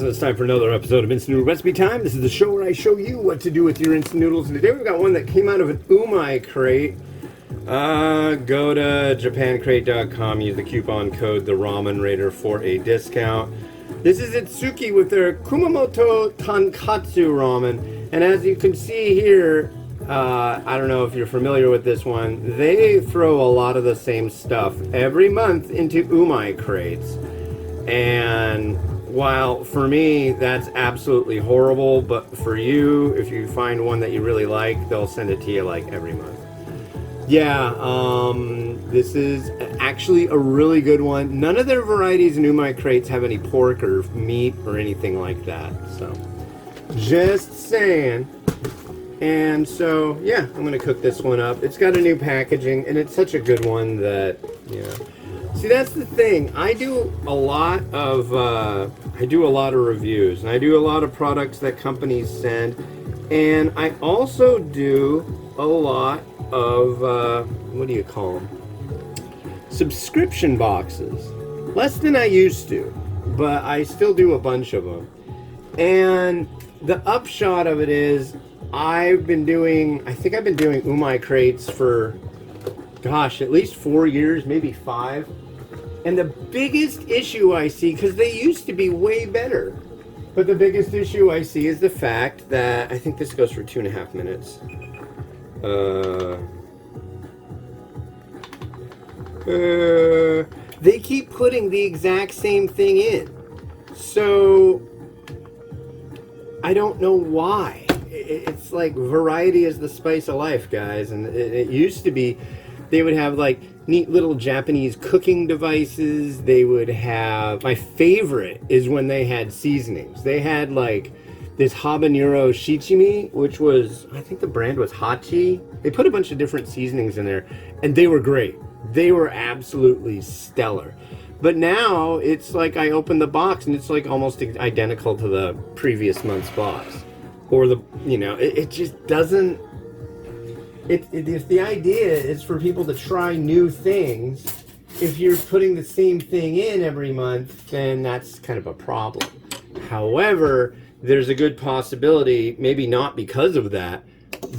it's time for another episode of Instant Noodle Recipe Time. This is the show where I show you what to do with your instant noodles. And today we've got one that came out of an umai crate. Go to japancrate.com, use the coupon code the Ramen Raider for a discount. This is Itsuki with their Kumamoto Tonkotsu ramen. And as you can see here, I don't know if you're familiar with this one, they throw a lot of the same stuff every month into umai crates. And while for me that's absolutely horrible, but for you, if you find one that you really like, they'll send it to you like every month. Yeah, this is actually a really good one. None of their varieties in umai crates have any pork or meat or anything like that, so just saying. And so yeah, I'm gonna cook this one up. It's got a new packaging and it's such a good one that, you know. See, that's the thing. I do a lot of reviews, and I do a lot of products that companies send, and I also do a lot of what do you call them? Subscription boxes. Less than I used to, but I still do a bunch of them. And the upshot of it is, I think I've been doing umai crates for, gosh, at least 4 years, maybe 5. And the biggest issue I see, because they used to be way better, but the biggest issue I see is the fact that, I think this goes for 2.5 minutes. They keep putting the exact same thing in. So, I don't know why. It's like variety is the spice of life, guys. And it used to be, they would have like neat little Japanese cooking devices. They would have, my favorite is when they had seasonings. They had like this habanero shichimi, which was, I think the brand was Hachi. They put a bunch of different seasonings in there, and they were great. They were absolutely stellar. But now it's like I open the box and it's like almost identical to the previous month's box. Or the, you know, it just doesn't. If the idea is for people to try new things, if you're putting the same thing in every month, then that's kind of a problem. However, there's a good possibility, maybe not because of that,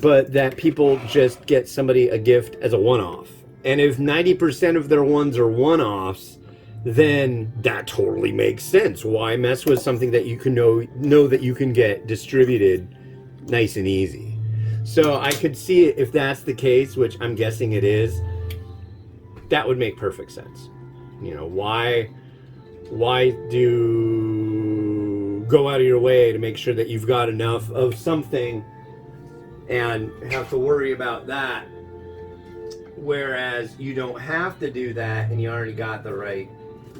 but that people just get somebody a gift as a one-off. And if 90% of their ones are one-offs, then that totally makes sense. Why mess with something that you can know that you can get distributed nice and easy? So I could see it if that's the case, which I'm guessing it is. That would make perfect sense. You know, why do go out of your way to make sure that you've got enough of something and have to worry about that, whereas you don't have to do that and you already got the right,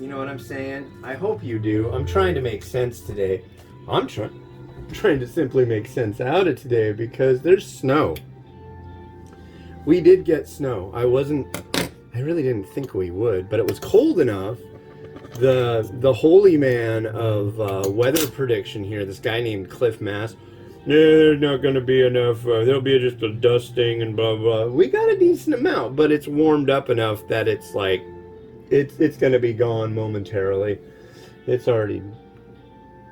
you know what I'm saying? I hope you do. I'm trying to make sense today. I'm trying to simply make sense out of today because there's snow. We did get snow. I really didn't think we would, but it was cold enough. The holy man of weather prediction here, this guy named Cliff Mass, there's not going to be enough, there'll be just a dusting and blah, blah. We got a decent amount, but it's warmed up enough that it's like, it's going to be gone momentarily. It's already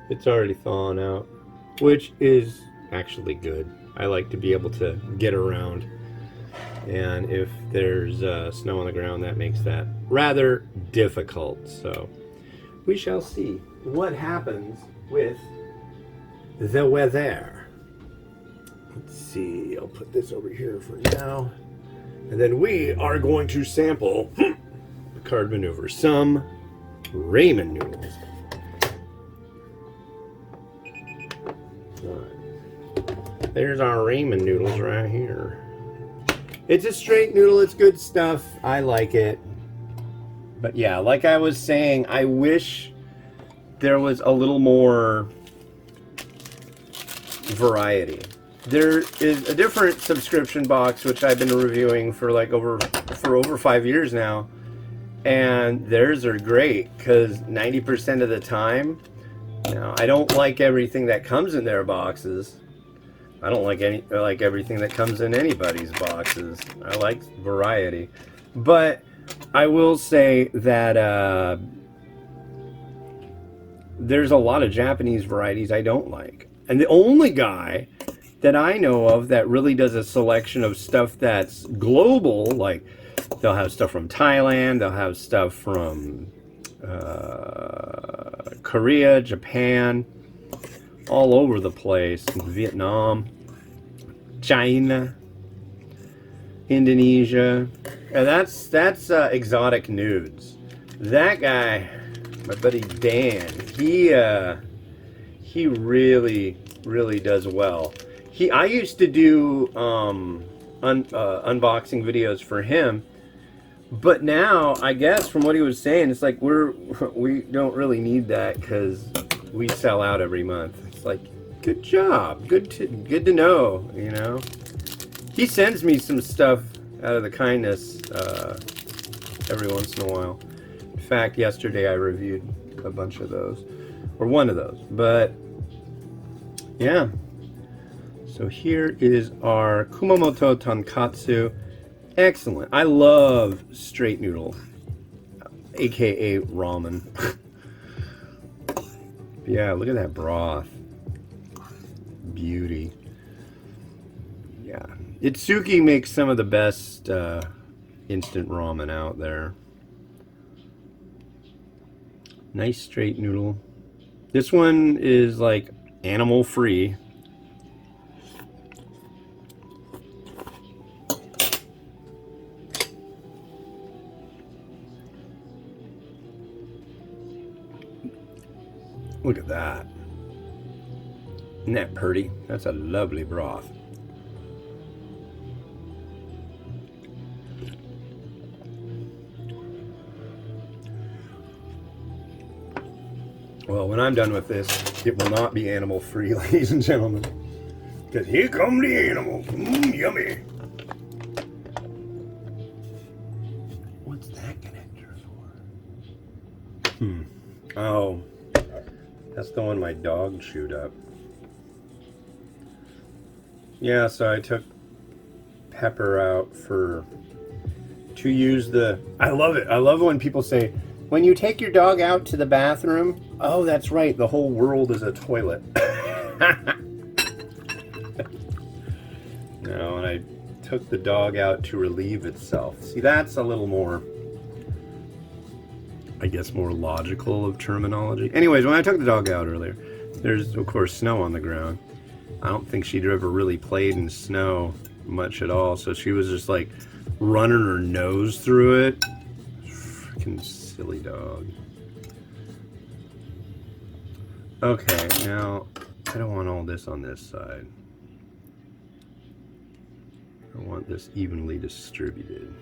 thawing out, which is actually good. I like to be able to get around, and if there's snow on the ground, that makes that rather difficult. So we shall see what happens with the weather. Let's see, I'll put this over here for now, and then we are going to sample the card maneuver, some ramen noodles. There's our ramen noodles right here. It's a straight noodle, it's good stuff. I like it. But yeah, like I was saying, I wish there was a little more variety. There is a different subscription box which I've been reviewing for like over 5 years now. And theirs are great because 90% of the time, you know, I don't like everything that comes in their boxes. I don't like everything that comes in anybody's boxes. I like variety. But I will say that there's a lot of Japanese varieties I don't like. And the only guy that I know of that really does a selection of stuff that's global, like they'll have stuff from Thailand, they'll have stuff from Korea, Japan, all over the place, Vietnam, China, Indonesia. And that's Exotic Nudes. That guy, my buddy Dan, he really does well. I used to do unboxing videos for him, but now I guess from what he was saying, it's like we don't really need that because we sell out every month. It's like, good job, good to know, you know. He sends me some stuff out of the kindness every once in a while. In fact, yesterday I reviewed a bunch of those, or one of those. But yeah. So here is our Kumamoto Tonkotsu. Excellent. I love straight noodle, aka ramen. Yeah, look at that broth. Beauty. Yeah. Itsuki makes some of the best instant ramen out there. Nice straight noodle. This one is like animal free. Look at that. Isn't that pretty? That's a lovely broth. Well, when I'm done with this, it will not be animal free, ladies and gentlemen. Because here come the animals. Yummy. What's that connector for? Oh. That's the one my dog chewed up. Yeah, so I took Pepper out to use the... I love it. I love when people say, when you take your dog out to the bathroom, oh, that's right, the whole world is a toilet. No, and I took the dog out to relieve itself. See, that's a little more, I guess, more logical of terminology. Anyways, when I took the dog out earlier, there's, of course, snow on the ground. I don't think she'd ever really played in snow much at all, so she was just like running her nose through it. Freaking silly dog. Okay, now I don't want all this on this side. I want this evenly distributed.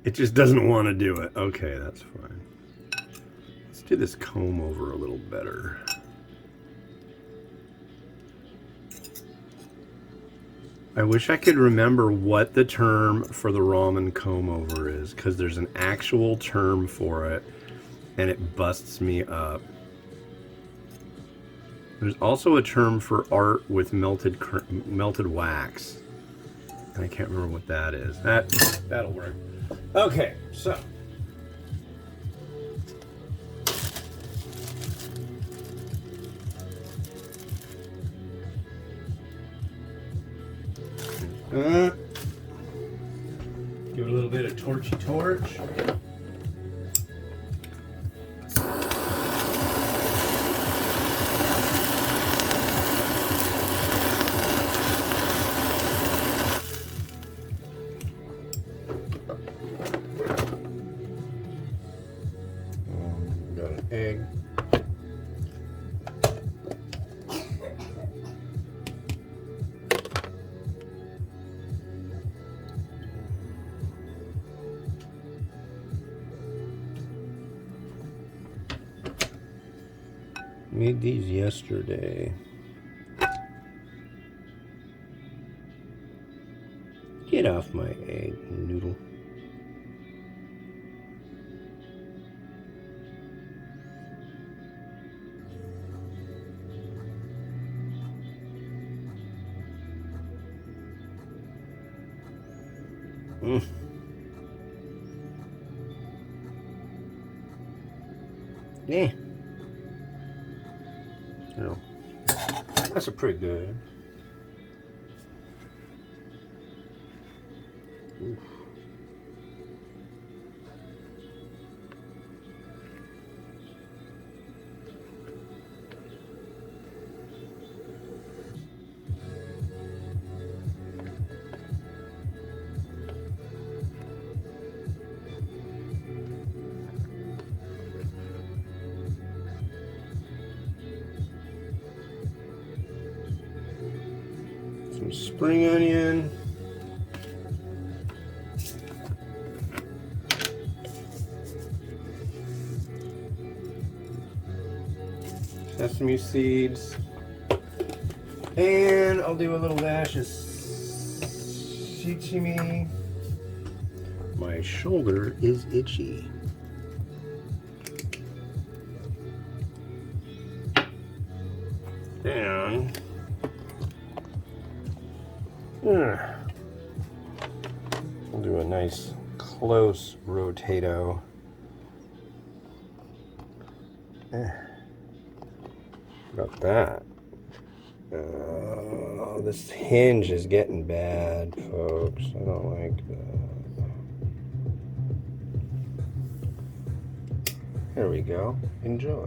It just doesn't want to do it. Okay, that's fine. Let's do this comb over a little better. I wish I could remember what the term for the ramen comb over is, because there's an actual term for it, and it busts me up. There's also a term for art with melted wax, and I can't remember what that is. That'll work. Okay, so give it a little bit of torchy torch. Got an egg. Made these yesterday. Get off my egg, Noodle. Yeah. You know, that's a pretty good. Oof. Some spring onion. Sesame seeds. And I'll do a little dash of shichimi. My shoulder is itchy. And we'll do a nice close rotato. About that. This hinge is getting bad, folks. I don't like that. There we go. Enjoy.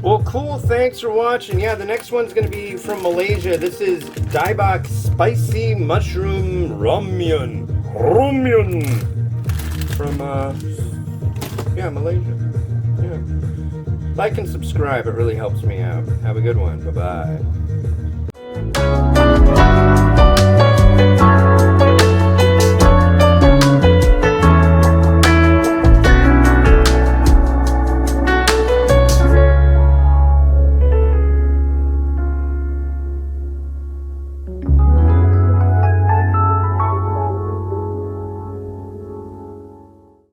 Well, cool. Thanks for watching. Yeah, the next one's going to be from Malaysia. This is Daibak Spicy Mushroom Ramen. Ramen. From, yeah, Malaysia. Yeah. Like and subscribe. It really helps me out. Have a good one. Bye-bye.